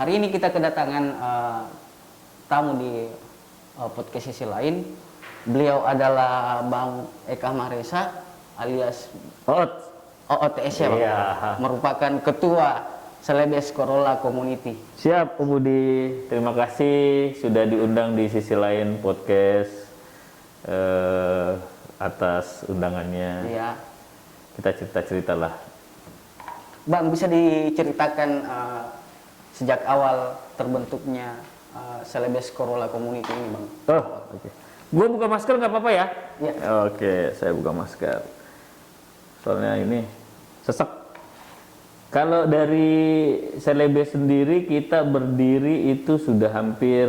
Hari ini kita kedatangan tamu di podcast sesi lain. Beliau adalah Bang Eka Maresa alias OOTS ya, Bang. Iya. Merupakan ketua Celebes Corolla Community. Siap, Om Budi. Terima kasih sudah diundang di sisi lain podcast atas undangannya. Iya. Kita cerita-cerita lah. Bang, bisa diceritakan sejak awal terbentuknya Celebes Corolla Community ini, Bang? Oh, oke. Gue buka masker nggak apa-apa ya? Iya. Oke, saya buka masker. Soalnya ini sesek. Kalau dari Celebes sendiri kita berdiri itu sudah hampir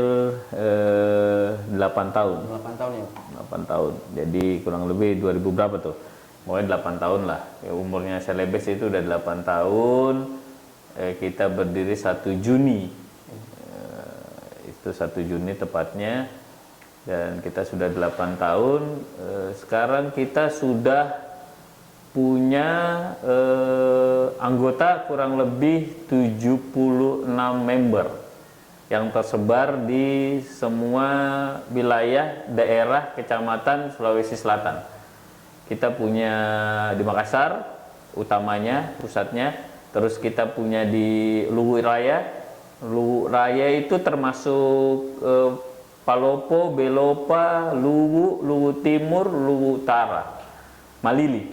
8 tahun. 8 tahun ya? 8 tahun. Jadi kurang lebih 2000 berapa tuh? Pokoknya 8 tahun lah. Ya, umurnya Celebes itu udah 8 tahun. Kita berdiri 1 Juni. Itu 1 Juni tepatnya. Dan kita sudah 8 tahun. Sekarang kita sudah punya anggota kurang lebih 76 member yang tersebar di semua wilayah, daerah, kecamatan Sulawesi Selatan. Kita punya di Makassar utamanya, pusatnya. Terus kita punya di Luwu Raya. Luwu Raya itu termasuk Palopo, Belopa, Luwu, Luwu Timur, Luwu Utara, Malili.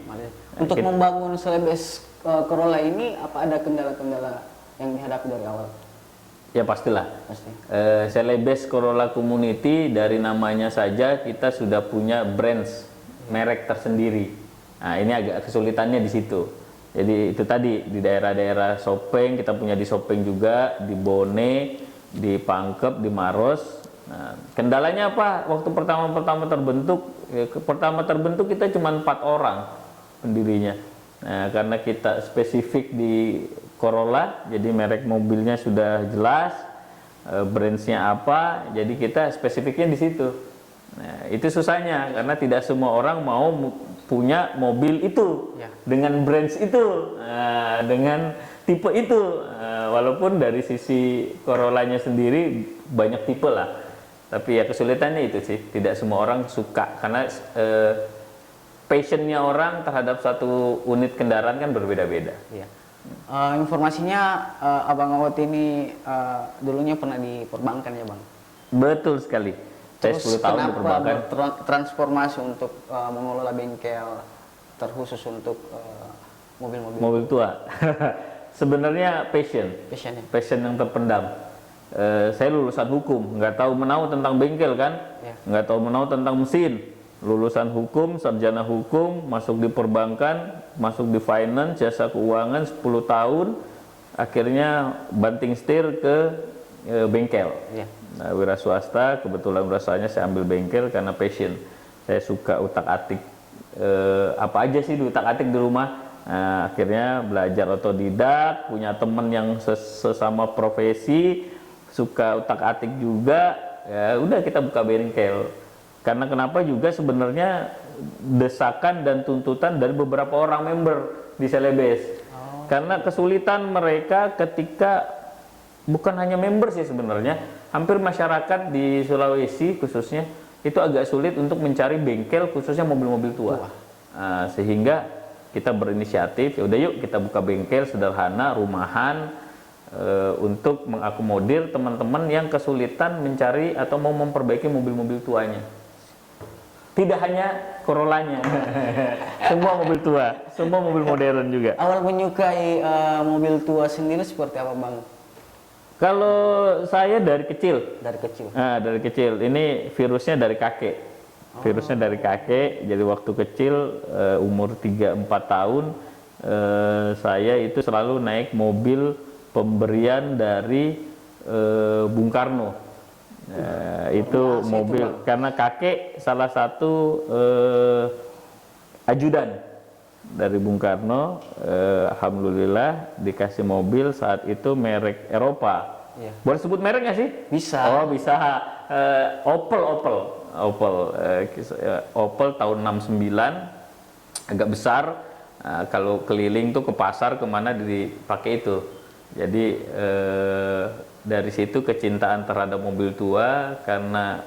Untuk membangun Celebes Corolla ini, apa ada kendala-kendala yang dihadapi dari awal? Ya pastilah. Pasti. Celebes Corolla Community dari namanya saja kita sudah punya brands, merek tersendiri. Nah ini agak kesulitannya di situ. Jadi itu tadi di daerah-daerah Sopeng, kita punya di Sopeng juga, di Bone, di Pangkep, di Maros. Nah, kendalanya apa? Waktu pertama terbentuk kita cuma 4 orang pendirinya. Nah, karena kita spesifik di Corolla, jadi merek mobilnya sudah jelas, brandsnya apa, jadi kita spesifiknya di situ. Nah, itu susahnya karena tidak semua orang mau punya mobil itu dengan brands itu, dengan tipe itu. Walaupun dari sisi Corollanya sendiri banyak tipe lah. Tapi ya kesulitannya itu sih, tidak semua orang suka karena passionnya orang terhadap satu unit kendaraan kan berbeda-beda. Iya. Informasinya Abang Awot ini dulunya pernah di perbankan ya, Bang? Betul sekali. Saya Terus 10 tahun di kenapa perbankan. transformasi untuk mengelola bengkel terkhusus untuk mobil-mobil Mobil tua. Sebenarnya passionnya? passion yang terpendam. Saya lulusan hukum, nggak tahu menau tentang bengkel kan, nggak tahu menau tentang mesin. Lulusan hukum, sarjana hukum, masuk di perbankan, masuk di finance, jasa keuangan 10 tahun, akhirnya banting setir ke bengkel. Nah, wira swasta, kebetulan rasanya saya ambil bengkel karena passion. Saya suka utak-atik, apa aja sih diutak-atik di rumah. Nah, akhirnya belajar otodidak, punya teman yang sesama profesi, suka utak-atik juga. Ya udah kita buka bengkel. Karena kenapa juga sebenarnya desakan dan tuntutan dari beberapa orang member di Celebes. Karena kesulitan mereka ketika bukan hanya member sih sebenarnya, hampir masyarakat di Sulawesi khususnya itu agak sulit untuk mencari bengkel khususnya mobil-mobil tua. Sehingga kita berinisiatif, ya udah yuk kita buka bengkel sederhana, rumahan, untuk mengakomodir teman-teman yang kesulitan mencari atau mau memperbaiki mobil-mobil tuanya. Tidak hanya Corollanya, semua mobil tua, semua mobil modern juga. Awal menyukai mobil tua sendiri seperti apa, Bang? Kalau saya dari kecil. Dari kecil? Nah, dari kecil. Ini virusnya dari kakek. Virusnya dari kakek. Jadi waktu kecil, umur 3-4 tahun, saya itu selalu naik mobil pemberian dari Bung Karno. Itu mobil itu, karena kakek salah satu ajudan dari Bung Karno. Alhamdulillah dikasih mobil saat itu merek Eropa. Boleh sebut merek nggak sih? Bisa. Oh bisa. Opel tahun 69, agak besar. Kalau keliling tuh ke pasar kemana dipakai itu. Jadi Dari situ kecintaan terhadap mobil tua, karena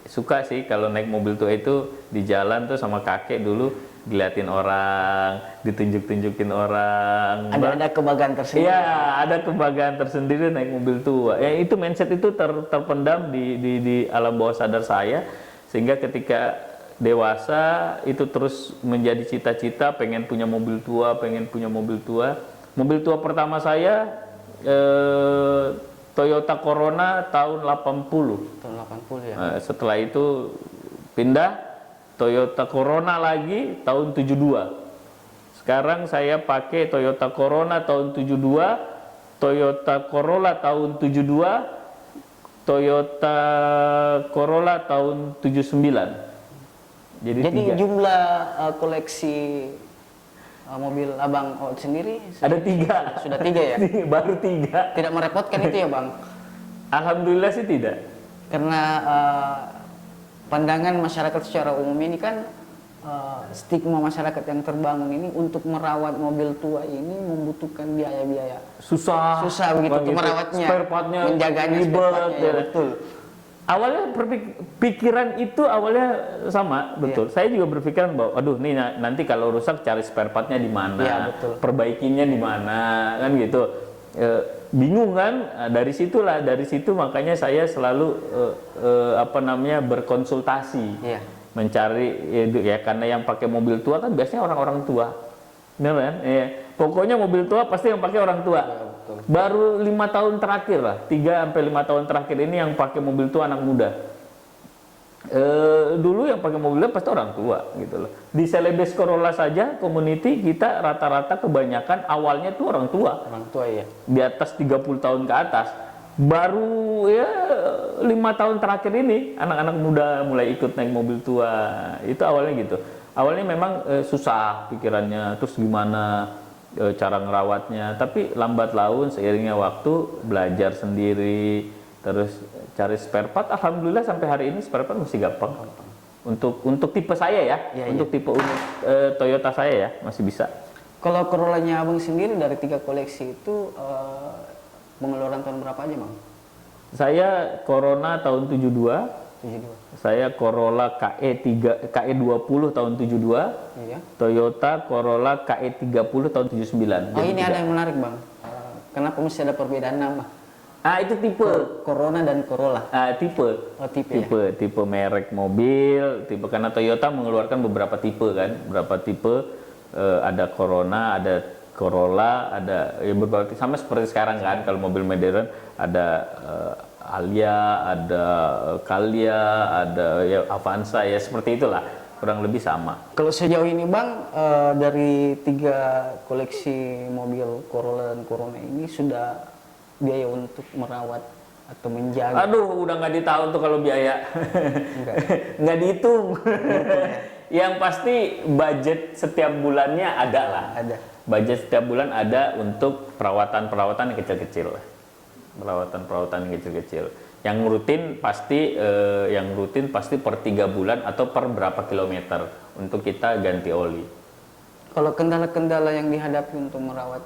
suka sih kalau naik mobil tua itu di jalan tuh sama kakek dulu diliatin orang, ditunjuk-tunjukin orang. Ada kebanggaan tersendiri. Iya, ada kebanggaan tersendiri naik mobil tua. Ya itu mindset itu terpendam di alam bawah sadar saya, sehingga ketika dewasa itu terus menjadi cita-cita, pengen punya mobil tua, pengen punya mobil tua. Mobil tua pertama saya Toyota Corona tahun 80. Tahun 80 ya. Setelah itu pindah Toyota Corona lagi tahun 72. Sekarang saya pakai Toyota Corona tahun 72, Toyota Corolla tahun 72, Toyota Corolla tahun 79. Jadi jumlah koleksi mobil Abang Oot sendiri ada 3. Sudah 3 ya? Baru 3. Tidak merepotkan itu ya Bang? Alhamdulillah sih tidak. Karena pandangan masyarakat secara umum ini kan stigma masyarakat yang terbangun ini untuk merawat mobil tua ini membutuhkan biaya-biaya Susah begitu untuk merawatnya, spare partnya menjaganya, ribet, ya, betul. Awalnya pikiran itu awalnya sama, betul. Saya juga berpikiran bahwa, aduh, nih nanti kalau rusak cari spare partnya di mana, ya, betul. Perbaikinya di mana, kan gitu. Bingung kan? Dari situ makanya saya selalu berkonsultasi, ya. Mencari ya karena yang pakai mobil tua kan biasanya orang-orang tua, benar kan? Ya. Pokoknya mobil tua pasti yang pakai orang tua. Ya, betul. Baru 5 tahun terakhir lah, 3-5 tahun terakhir ini yang pakai mobil tua anak muda. Dulu yang pakai mobil tua pasti orang tua gitu loh. Di Celebes Corolla saja community kita rata-rata kebanyakan awalnya tuh orang tua. Orang tua ya. Di atas 30 tahun ke atas. Baru ya 5 tahun terakhir ini anak-anak muda mulai ikut naik mobil tua. Itu awalnya gitu. Awalnya memang susah pikirannya, terus gimana cara ngerawatnya, tapi lambat laun seiringnya waktu belajar sendiri, terus cari spare part. Alhamdulillah sampai hari ini spare part masih gampang. Untuk tipe saya ya, untuk tipe unit Toyota saya ya masih bisa. Kalau Corollanya Abang sendiri dari 3 koleksi itu pengeluaran tahun berapa aja Bang? Saya Corona tahun 72. Saya Corolla KE20 tahun 72. Iya. Toyota Corolla KE30 tahun 79. Oh, ini ada yang menarik Bang. Kenapa mesti ada perbedaan nama? Itu tipe Corona dan Corolla. Tipe. Oh, tipe Merek mobil, tipe karena Toyota mengeluarkan beberapa tipe kan, ada Corona, ada Corolla, ada ya beberapa sama seperti sekarang kan kalau mobil modern ada Alia, ada Calya, ada ya Avanza ya seperti itulah, kurang lebih sama. Kalau sejauh ini Bang dari 3 koleksi mobil Corolla dan Corona ini sudah biaya untuk merawat atau menjaga? Aduh, udah nggak ditahu tuh kalau biaya. Nggak dihitung. Yang pasti budget setiap bulannya ada lah. Ada. Budget setiap bulan ada untuk perawatan-perawatan yang kecil-kecil. Perawatan-perawatan yang kecil-kecil. Yang rutin pasti per 3 bulan atau per berapa kilometer untuk kita ganti oli. Kalau kendala-kendala yang dihadapi untuk merawat,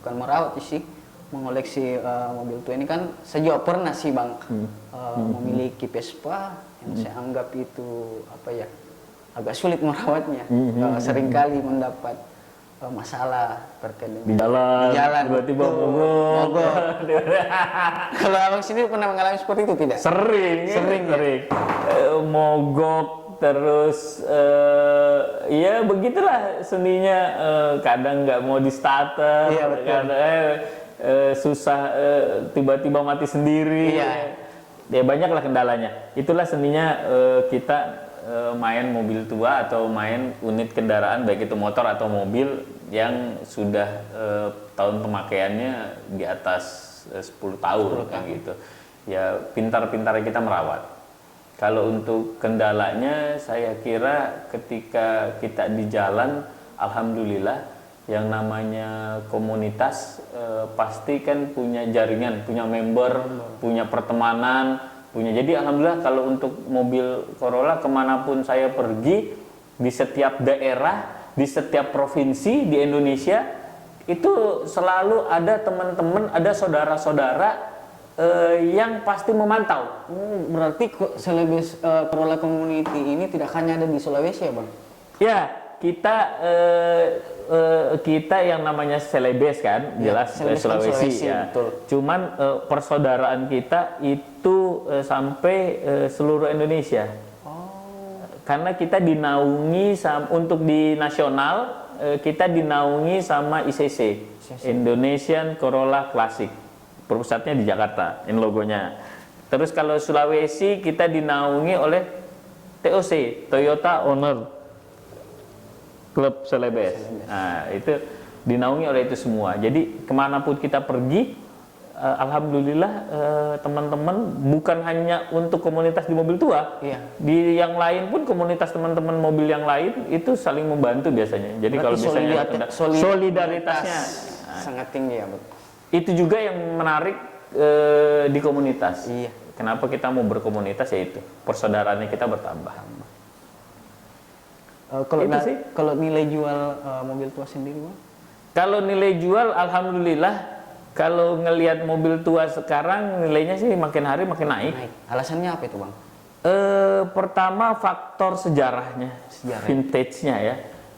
bukan merawat sih, mengoleksi mobil tua ini kan sejauh pernah sih Bang memiliki Vespa yang saya anggap itu agak sulit merawatnya, seringkali mendapat masalah terkait di jalan tiba-tiba mogok. Kalau Abang sendiri pernah mengalami seperti itu tidak? Sering. Mogok terus ya begitulah seninya, kadang nggak mau di starter, kadang susah tiba-tiba mati sendiri. Ya banyaklah kendalanya. Itulah seninya kita main mobil tua atau main unit kendaraan baik itu motor atau mobil yang sudah tahun pemakaiannya di atas 10 tahun kan gitu. Ya pintar-pintar kita merawat. Kalau untuk kendalanya saya kira ketika kita di jalan, alhamdulillah yang namanya komunitas pasti kan punya jaringan, punya member, punya pertemanan, jadi alhamdulillah kalau untuk mobil Corolla kemanapun saya pergi, di setiap daerah, di setiap provinsi di Indonesia itu selalu ada teman-teman, ada saudara-saudara yang pasti memantau. Berarti Celebes Corolla Community ini tidak hanya ada di Sulawesi ya Bang? Ya, kita yang namanya Celebes kan, jelas Celebes kan Sulawesi ya. betul. Cuman persaudaraan kita itu sampai seluruh Indonesia. Karena kita dinaungi untuk di nasional kita dinaungi sama ICC, Indonesian Corolla Classic. Pusatnya di Jakarta, ini logonya. Terus kalau Sulawesi kita dinaungi oleh TOC, Toyota Owner Club Celebes. Nah, itu dinaungi oleh itu semua. Jadi kemanapun kita pergi, alhamdulillah teman-teman bukan hanya untuk komunitas di mobil tua, di yang lain pun komunitas teman-teman mobil yang lain itu saling membantu biasanya. Jadi berarti kalau misalnya solidaritasnya sangat tinggi ya, Bu. Itu juga yang menarik di komunitas. Iya. Kenapa kita mau berkomunitas, yaitu persaudaraannya kita bertambah. Kalau nilai jual mobil tua sendiri, Bang? Kalau nilai jual, alhamdulillah. Kalau ngelihat mobil tua sekarang nilainya sih makin hari makin naik. Alasannya apa itu Bang? Pertama faktor sejarahnya, vintage-nya ya.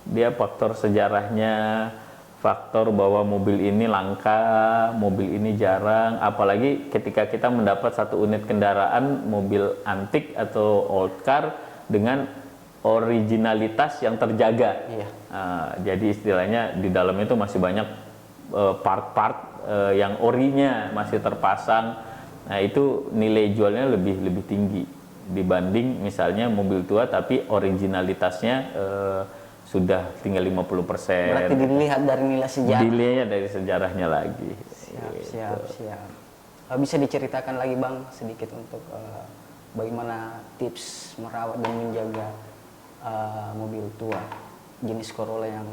Dia faktor sejarahnya, faktor bahwa mobil ini langka, mobil ini jarang. Apalagi ketika kita mendapat satu unit kendaraan mobil antik atau old car dengan originalitas yang terjaga. Iya. Jadi istilahnya di dalam itu masih banyak part-part yang orinya masih terpasang. Nah, itu nilai jualnya lebih tinggi dibanding misalnya mobil tua tapi originalitasnya sudah tinggal 50%. Berarti dilihat dari nilai sejarah. Dilihat dari sejarahnya lagi. Siap. Bisa diceritakan lagi Bang sedikit untuk bagaimana tips merawat dan menjaga mobil tua jenis Corolla yang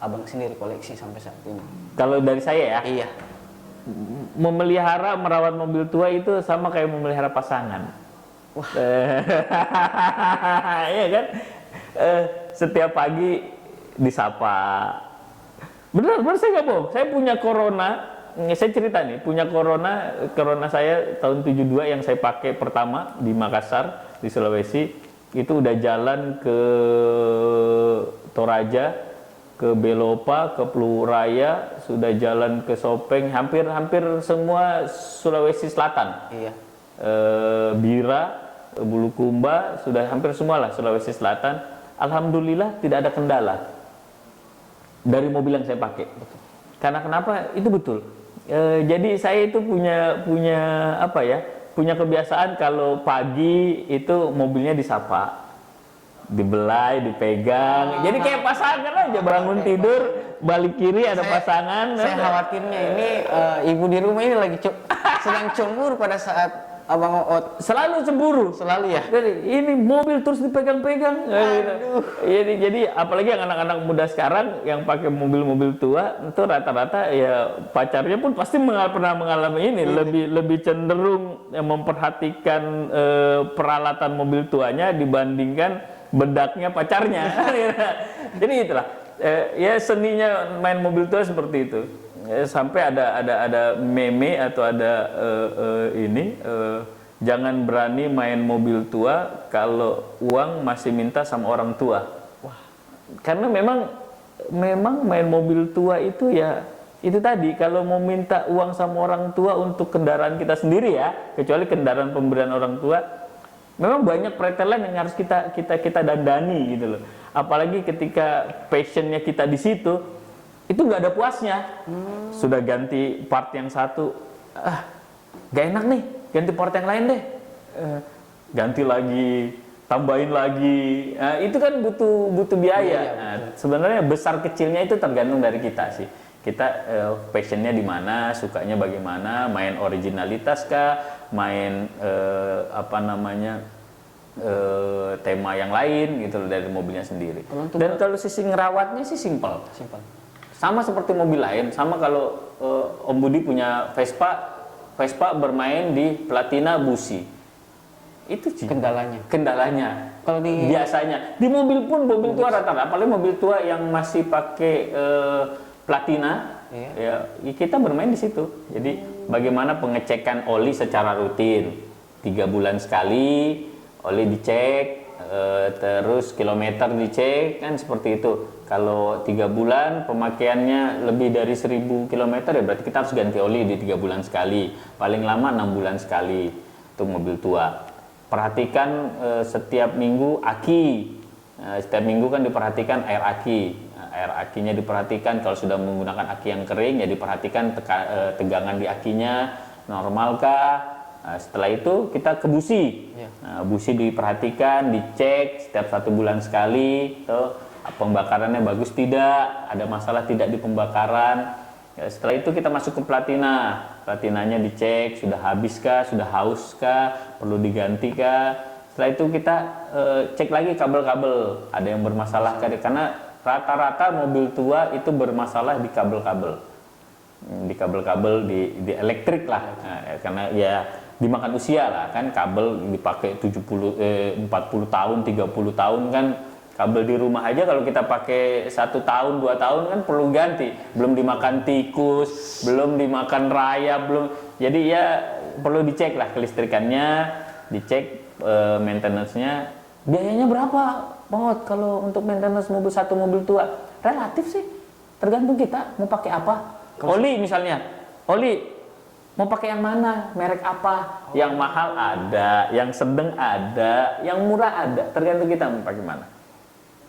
Abang sendiri koleksi sampai saat ini? Kalau dari saya ya? Iya. Memelihara, merawat mobil tua itu sama kayak memelihara pasangan. Wah. Iya kan? Setiap pagi disapa. Benar saya nggak bohong. Saya punya Corona. Saya cerita nih, punya Corona saya tahun 72 yang saya pakai pertama di Makassar, di Sulawesi. Itu udah jalan ke Toraja, ke Belopa, ke Peluraya, sudah jalan ke Sopeng, hampir semua Sulawesi Selatan. Iya. Bira, Bulukumba, sudah hampir semua lah Sulawesi Selatan. Alhamdulillah tidak ada kendala dari mobil yang saya pakai. Betul. Karena kenapa? Itu betul. Jadi saya itu punya apa ya? Punya kebiasaan kalau pagi itu mobilnya disapa, dibelai, dipegang. Jadi kayak pasangan aja, bangun tidur, balik kiri ada pasangan. Saya khawatirnya ini ibu di rumah ini lagi sedang cemburu pada saat Abang Oot. Selalu cemburu. Selalu ya? Jadi ini mobil terus dipegang-pegang. Jadi apalagi yang anak-anak muda sekarang yang pakai mobil-mobil tua, itu rata-rata ya pacarnya pun pasti pernah mengalami ini. Lebih cenderung memperhatikan peralatan mobil tuanya dibandingkan bedaknya pacarnya. Jadi itulah ya seninya main mobil tua seperti itu. Sampai ada meme atau ada jangan berani main mobil tua kalau uang masih minta sama orang tua. Wah. Karena memang main mobil tua itu ya itu tadi, kalau mau minta uang sama orang tua untuk kendaraan kita sendiri ya, kecuali kendaraan pemberian orang tua, memang banyak pretelan yang harus kita dandani gitu loh. Apalagi ketika passionnya kita di situ, itu nggak ada puasnya. Sudah ganti part yang satu, gak enak nih, ganti part yang lain deh, ganti lagi, tambahin lagi. Itu kan butuh biaya. Sebenarnya besar kecilnya itu tergantung dari kita sih. Kita passionnya di mana, sukanya bagaimana, main originalitas kah, main tema yang lain gitu loh dari mobilnya sendiri. Dan kalau sisi ngerawatnya sih simple. Sama seperti mobil lain, sama kalau Om Budi punya Vespa bermain di Platina Busi. Itu sih kendalanya. Kalau biasanya di mobil pun mobil tua rata-rata, apalagi mobil tua yang masih pakai Platina, ya kita bermain di situ. Jadi bagaimana pengecekan oli secara rutin, 3 bulan sekali oli dicek, terus kilometer dicek, kan seperti itu. Kalau 3 bulan pemakaiannya lebih dari 1000 km ya berarti kita harus ganti oli di 3 bulan sekali, paling lama 6 bulan sekali untuk mobil tua. Perhatikan setiap minggu aki, setiap minggu kan diperhatikan air aki, air akinya diperhatikan. Kalau sudah menggunakan aki yang kering ya diperhatikan tegangan di akinya normalkah. Setelah itu kita ke busi, busi diperhatikan, dicek setiap 1 bulan sekali, pembakarannya bagus tidak, ada masalah tidak di pembakaran. Ya, setelah itu kita masuk ke platina, platinanya dicek sudah habiskah, sudah hauskah, perlu digantikah. Setelah itu kita cek lagi kabel-kabel, ada yang bermasalah karena rata-rata mobil tua itu bermasalah di kabel-kabel, di elektrik lah, karena ya dimakan usia lah kan, kabel dipakai 40 tahun 30 tahun kan, kabel di rumah aja kalau kita pakai 1 tahun 2 tahun kan perlu ganti, belum dimakan tikus, belum dimakan rayap, belum, jadi ya perlu dicek lah kelistrikannya, dicek maintenance-nya. Biayanya berapa Bang? Kalau untuk maintenance satu mobil tua relatif sih, tergantung kita mau pakai apa. Oli misalnya, oli mau pakai yang mana, merek apa, yang mahal ada, yang sedang ada, yang murah ada, tergantung kita mau pakai mana.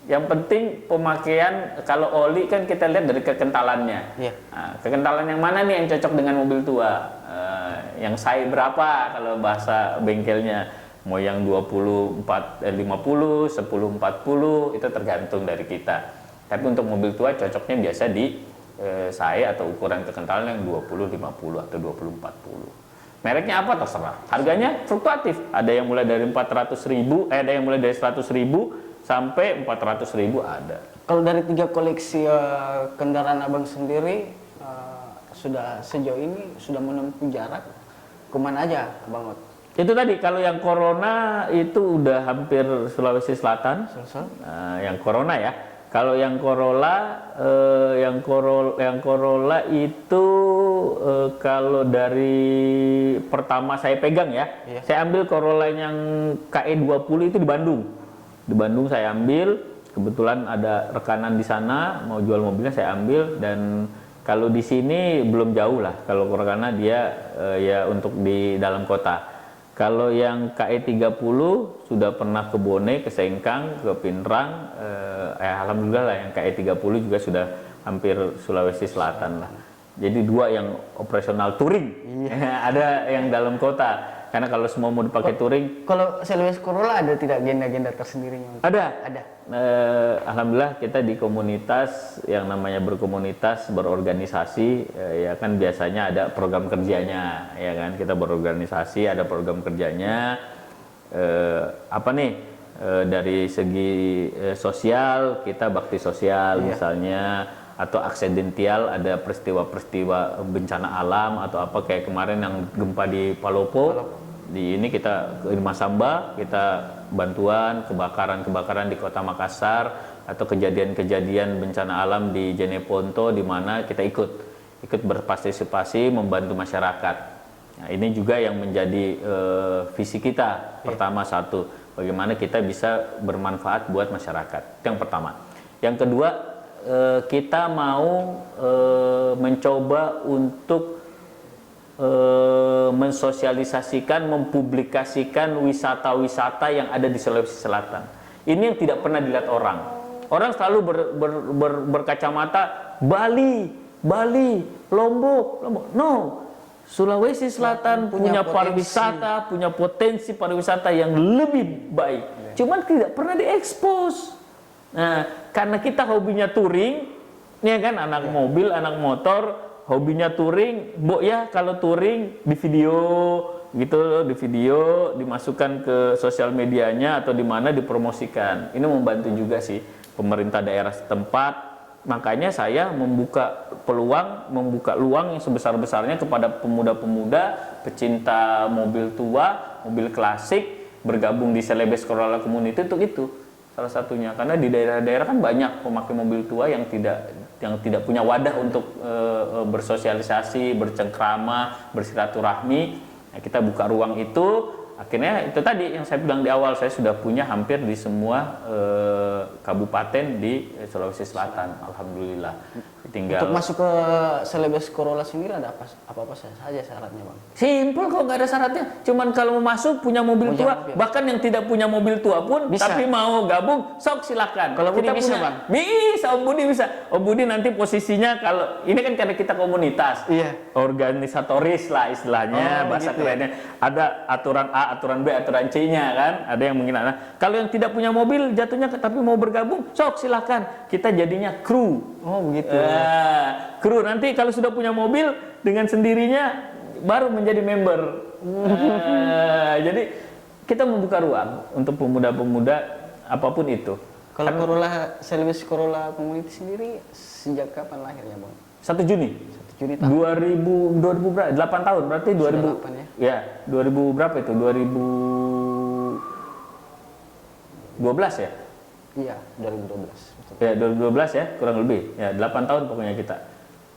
Yang penting pemakaian, kalau oli kan kita lihat dari kekentalannya. Nah, kekentalan yang mana nih yang cocok dengan mobil tua, yang size berapa kalau bahasa bengkelnya, mau yang 50, 10, 40, itu tergantung dari kita. Tapi untuk mobil tua cocoknya biasa di saya atau ukuran kekentalan yang 20, 50 atau 20, 40. Mereknya apa terserah. Harganya fluktuatif. Ada yang mulai dari 400.000, ada yang mulai dari 100.000 sampai 400.000 ada. Kalau dari 3 koleksi kendaraan Abang sendiri, sudah sejauh ini sudah menempuh jarak kemana aja Abang Ot? Itu tadi, kalau yang Corona itu udah hampir Sulawesi Selatan. Yang Corona ya. Kalau yang Corolla, yang Corolla itu kalau dari pertama saya pegang ya, saya ambil Corolla yang KE20 itu di Bandung. Di Bandung saya ambil, kebetulan ada rekanan di sana mau jual mobilnya, saya ambil. Dan kalau di sini belum jauh lah, kalau karena dia ya untuk di dalam kota. Kalau yang KE30 sudah pernah ke Bone, ke Sengkang, ke Pinrang, alhamdulillah lah yang KE30 juga sudah hampir Sulawesi Selatan lah. Jadi 2 yang operasional touring, ada yang dalam kota. Karena kalau semua mau dipakai touring. Kalau Sulawesi Corolla ada tidak agenda-agenda tersendirinya? Ada. Alhamdulillah kita di komunitas yang namanya berkomunitas, berorganisasi, ya kan biasanya ada program kerjanya, ya kan kita berorganisasi ada program kerjanya. Apa nih dari segi sosial kita bakti sosial misalnya, atau aksidential ada peristiwa-peristiwa bencana alam atau apa kayak kemarin yang gempa di Palopo. Di ini kita di Masamba kita bantuan kebakaran di Kota Makassar atau kejadian-kejadian bencana alam di Jeneponto, di mana kita ikut berpartisipasi membantu masyarakat. Nah, ini juga yang menjadi visi kita. Pertama, satu, bagaimana kita bisa bermanfaat buat masyarakat. Itu yang pertama. Yang kedua, kita mau mencoba untuk mensosialisasikan, mempublikasikan wisata-wisata yang ada di Sulawesi Selatan. Ini yang tidak pernah dilihat orang. Orang selalu berkacamata Bali, Lombok. No, Sulawesi Selatan punya pariwisata, punya potensi pariwisata yang lebih baik. Cuman tidak pernah diekspos. Nah, karena kita hobinya touring, ya kan, anak mobil, anak motor, hobinya touring, ya kalau touring di video gitu, dimasukkan ke sosial medianya atau di mana dipromosikan. Ini membantu juga sih pemerintah daerah setempat. Makanya saya membuka peluang yang sebesar-besarnya kepada pemuda-pemuda pecinta mobil tua, mobil klasik, bergabung di Celebes Corolla Community untuk itu. Salah satunya, karena di daerah-daerah kan banyak pemakai mobil tua yang yang tidak punya wadah untuk bersosialisasi, bercengkrama, bersilaturahmi. Nah, kita buka ruang itu. Akhirnya itu tadi yang saya bilang di awal, saya sudah punya hampir di semua kabupaten di Sulawesi Selatan, alhamdulillah. Tinggal Untuk masuk ke Celebes Corolla sendiri ada apa saja syaratnya, Bang? simple kok, nggak ada syaratnya. Cuman kalau mau masuk punya mobil Punya tua, mobil. bahkan yang tidak punya mobil tua pun, Bisa. tapi mau gabung, sok silakan. Kalau Budi bisa, punya, Bang? Bisa, Om Budi bisa. Om Budi nanti posisinya kalau ini kan karena kita komunitas, Iya. organisatoris lah istilahnya, Oh, bahasa gitu ya. kerennya. Ada aturan A, aturan B, aturan C-nya kan. Ada yang mungkin kalau yang tidak punya mobil jatuhnya tapi mau bergabung, sok silakan. Kita jadinya kru. Oh, begitu. Kru nanti kalau sudah punya mobil dengan sendirinya baru menjadi member. Jadi kita membuka ruang untuk pemuda-pemuda apapun itu. Kalau Corolla Celebes Corolla Community sendiri sejak kapan lahirnya, Bang? 1 Juni 1 Juni tahun 2000 berapa? 8 tahun berarti 2000 8 ya? ya 2000 berapa itu 2012 ya? Iya, 2012. Betul. Ya 2012 ya kurang lebih ya 8 tahun pokoknya kita.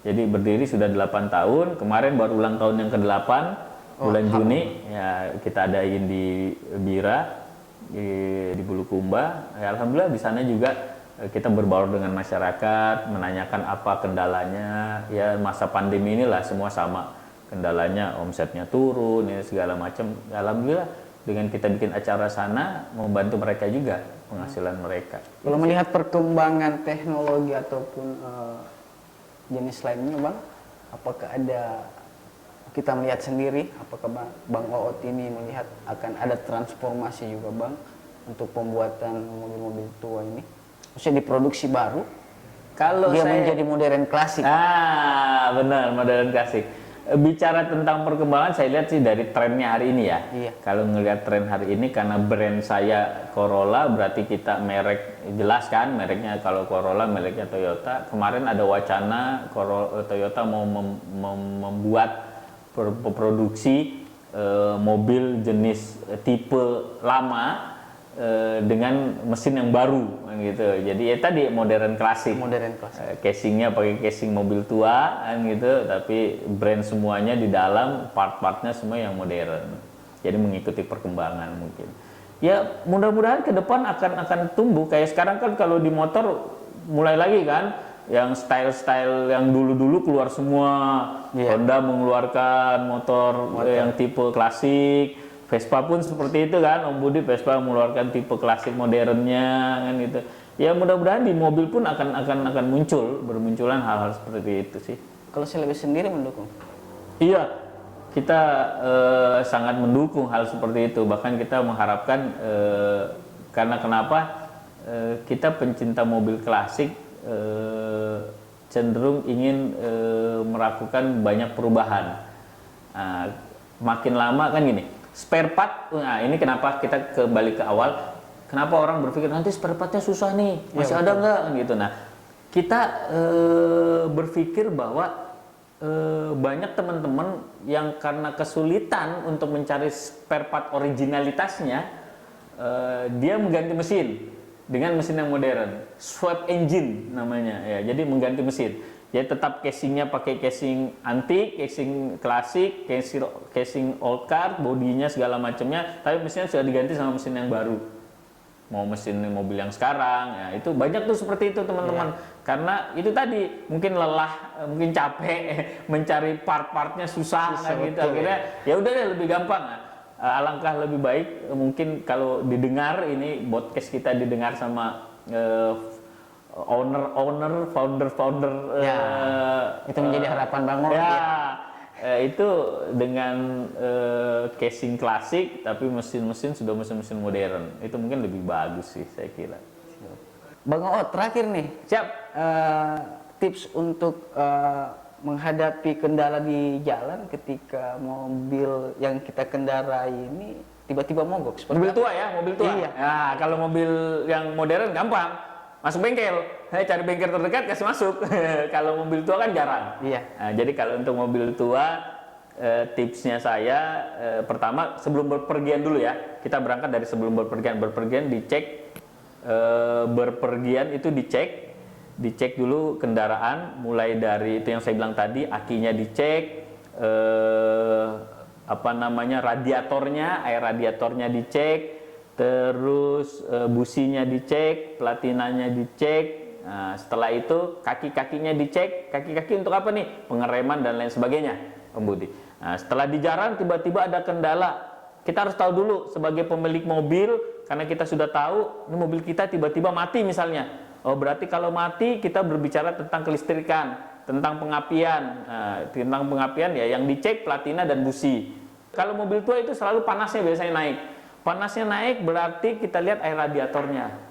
Jadi berdiri sudah 8 tahun, kemarin baru ulang tahun yang ke-8 bulan Juni ya kita adain di Bira di Bulukumba. Ya, alhamdulillah di sana juga kita berbaur dengan masyarakat, menanyakan apa kendalanya. Ya masa pandemi inilah semua sama kendalanya, omsetnya turun ya segala macam. Alhamdulillah dengan kita bikin acara sana membantu mereka juga penghasilan mereka. Kalau melihat perkembangan teknologi ataupun jenis lainnya, Bang, apakah kita melihat sendiri, apakah Bang Oot ini melihat akan ada transformasi juga, Bang, untuk pembuatan mobil-mobil tua ini? Maksudnya diproduksi baru, Kalau dia saya menjadi modern klasik. benar modern klasik. Bicara tentang perkembangan saya lihat sih dari trennya hari ini ya. Iya. Kalau ngelihat tren hari ini karena brand saya Corolla berarti kita merek jelas kan mereknya kalau Corolla mereknya Toyota. Kemarin ada wacana Toyota mau membuat produksi mobil jenis tipe lama dengan mesin yang baru gitu. Jadi ya tadi modern klasik. Modern klasik. Casingnya pakai casing mobil tua kan gitu, tapi brand semuanya di dalam part-partnya semua yang modern. Jadi mengikuti perkembangan mungkin. Ya mudah-mudahan ke depan akan tumbuh kayak sekarang kan kalau di motor mulai lagi kan yang style-style yang dulu-dulu keluar semua. Iya. Honda mengeluarkan motor yang tipe klasik. Vespa pun seperti itu kan, Om Budi Vespa mengeluarkan tipe klasik modernnya kan gitu. Ya mudah-mudahan di mobil pun akan bermunculan hal-hal seperti itu sih. Kalau Celebes sendiri mendukung? Iya, kita sangat mendukung hal seperti itu. Bahkan kita mengharapkan karena kenapa kita pencinta mobil klasik cenderung ingin melakukan banyak perubahan. Makin lama kan gini. Spare part, nah ini kenapa kita kembali ke awal, kenapa orang berpikir nanti spare partnya susah nih, masih ada nggak gitu. Nah kita berpikir bahwa banyak teman-teman yang karena kesulitan untuk mencari spare part originalitasnya, dia mengganti mesin dengan mesin yang modern, swap engine namanya ya, jadi mengganti mesin. Jadi tetap casingnya pakai casing antik, casing klasik, casing old car, bodinya segala macamnya, tapi mesinnya sudah diganti sama mesin yang baru. Mau mesin mobil yang sekarang, ya itu banyak tuh seperti itu teman-teman. Karena itu tadi mungkin lelah, mungkin capek mencari part-partnya susah kan gitu. Akhirnya ya udah deh lebih gampang. Alangkah lebih baik mungkin kalau didengar ini podcast kita didengar sama owner, founder, Ya, itu menjadi harapan Bang Oot. Itu dengan casing klasik tapi mesin-mesin sudah mesin-mesin modern. Itu mungkin lebih bagus sih saya kira. Bang Oot, terakhir nih. Siap. Tips untuk menghadapi kendala di jalan ketika mobil yang kita kendarai ini tiba-tiba mogok. Mobil tua ya, mobil tua. Iya. Nah, kalau mobil yang modern gampang. Masuk bengkel, cari bengkel terdekat kasih masuk. Kalau mobil tua kan jarang. Iya. Nah, jadi kalau untuk mobil tua, tipsnya saya pertama sebelum berpergian dulu ya. Kita berangkat dari sebelum berpergian dicek, berpergian itu dicek dicek dulu kendaraan, mulai dari itu yang saya bilang tadi, akinya dicek, radiatornya, air radiatornya dicek, terus businya dicek, platinanya dicek. Nah, setelah itu kaki-kakinya dicek. Kaki-kaki untuk apa nih? Pengereman dan lain sebagainya, Om Budi. Nah, setelah di jalan tiba-tiba ada kendala, kita harus tahu dulu sebagai pemilik mobil, karena kita sudah tahu ini mobil kita tiba-tiba mati misalnya. Oh, berarti kalau mati kita berbicara tentang kelistrikan, tentang pengapian. Nah, tentang pengapian ya yang dicek platina dan busi. Kalau mobil tua itu selalu panasnya biasanya naik. Panasnya naik berarti kita lihat air radiatornya.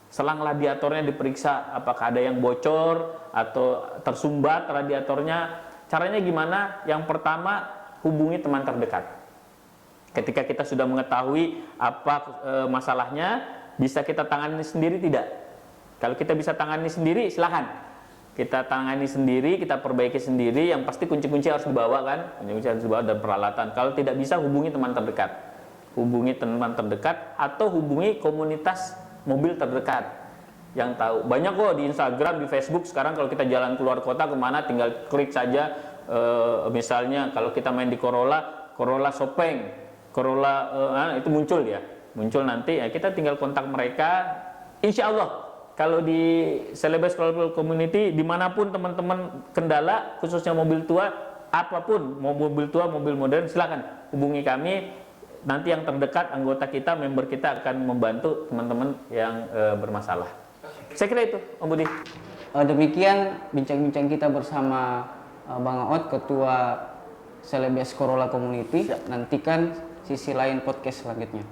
Selang radiatornya diperiksa apakah ada yang bocor atau tersumbat radiatornya. Caranya gimana? Yang pertama, hubungi teman terdekat. Ketika kita sudah mengetahui apa masalahnya, bisa kita tangani sendiri tidak? Kalau kita bisa tangani sendiri, silakan. Kita tangani sendiri, kita perbaiki sendiri. Yang pasti kunci-kunci harus dibawa kan? Kunci-kunci harus dibawa dan peralatan. Kalau tidak bisa, hubungi teman terdekat. Hubungi teman terdekat atau hubungi komunitas mobil terdekat yang tahu. Banyak kok di Instagram, di Facebook sekarang kalau kita jalan keluar kota kemana tinggal klik saja, misalnya kalau kita main di Corolla Sopeng, Corolla itu muncul ya, muncul nanti ya kita tinggal kontak mereka. Insya Allah kalau di Celebes Global Community dimanapun teman-teman kendala khususnya mobil tua, apapun mau mobil tua, mobil modern, silakan hubungi kami. Nanti yang terdekat, anggota kita, member kita akan membantu teman-teman yang bermasalah. Saya kira itu, Om Budi. Demikian bincang-bincang kita bersama Bang Aot, Ketua Celebes Corolla Community. Nantikan sisi lain podcast selanjutnya.